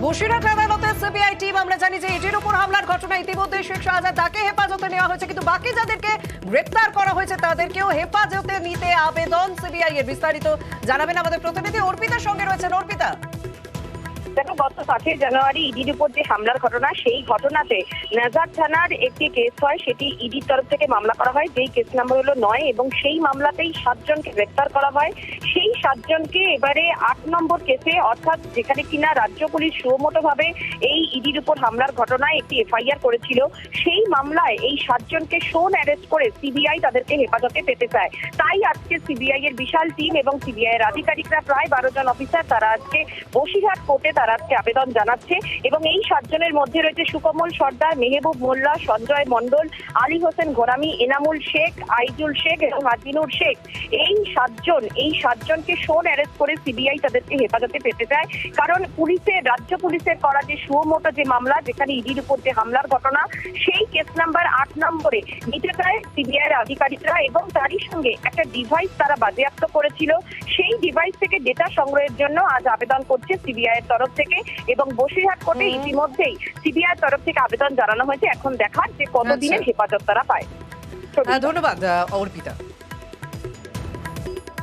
বসিরহাট আদালতে CBI team আমরা জানি যে ইডির উপর হামলার ঘটনা ইতিমধ্যে শেখ শাহজাদ তাকে হেফাজতে নেওয়া হয়েছে, কিন্তু বাকি যাদেরকে গ্রেপ্তার করা হয়েছে তাদেরকেও হেফাজতে নিতে আবেদন সিবিআই এর। বিস্তারিত জানাবেন আমাদের প্রতিনিধি অর্পিতার সঙ্গে রয়েছেন। অর্পিতা, দেখো, গত 7 জানুয়ারি ইডির উপর যে হামলার ঘটনা, সেই ঘটনাতে নাজার থানার একটি কেস হয়, সেটি ইডির তরফ থেকে মামলা করা হয়, যেই কেস নাম্বার হলো 9, এবং সেই মামলাতেই 7 জনকে গ্রেপ্তার করা হয়। সেই 7 জনকে এবারে 8 নম্বর কেসে, অর্থাৎ যেখানে কিনা রাজ্য পুলিশ সুমোটোভাবে এই ইডির উপর হামলার ঘটনায় একটি এফআইআর করেছিল, সেই মামলায় এই 7 জনকে শোন অ্যারেস্ট করে সিবিআই তাদেরকে হেফাজতে পেতে চায়। তাই আজকে সিবিআই এর বিশাল টিম এবং সিবিআই এর আধিকারিকরা, প্রায় 12 জন অফিসার, তারা আজকে বসিরহাট কোর্টে আজকে আবেদন জানাচ্ছে। এবং এই 7 জনের মধ্যে রয়েছে সুকমল সর্দার, মেহবুব মোল্লা, সঞ্জয় মন্ডল, আলী হোসেন গোরামি, এনামুল শেখ, আইজুল শেখ এবং আজিনুর শেখ। এই 7 জনকে শোন অ্যারেস্ট করে সিবিআই তাদেরকে হেফাজতে পেতে চায়। কারণ রাজ্য পুলিশের করা যে সুমোটো যে মামলা, যেখানে ইডির উপর যে হামলার ঘটনা, সেই কেস নাম্বার 8 নম্বরে নিতে চায় সিবিআই এর আধিকারিকরা। এবং তারই সঙ্গে একটা ডিভাইস তারা বাজেয়াপ্ত করেছিল, সেই ডিভাইস থেকে ডেটা সংগ্রহের জন্য আজ আবেদন করছে সিবিআই এর তরফ থেকে। এবং বসিরহাট কোর্টে ইতিমধ্যেই সিবিআই এর তরফ থেকে আবেদন জানানো হয়েছে। এখন দেখার যে কতদিনের হেফাজত তারা পায়। ধন্যবাদ অর্পিতা।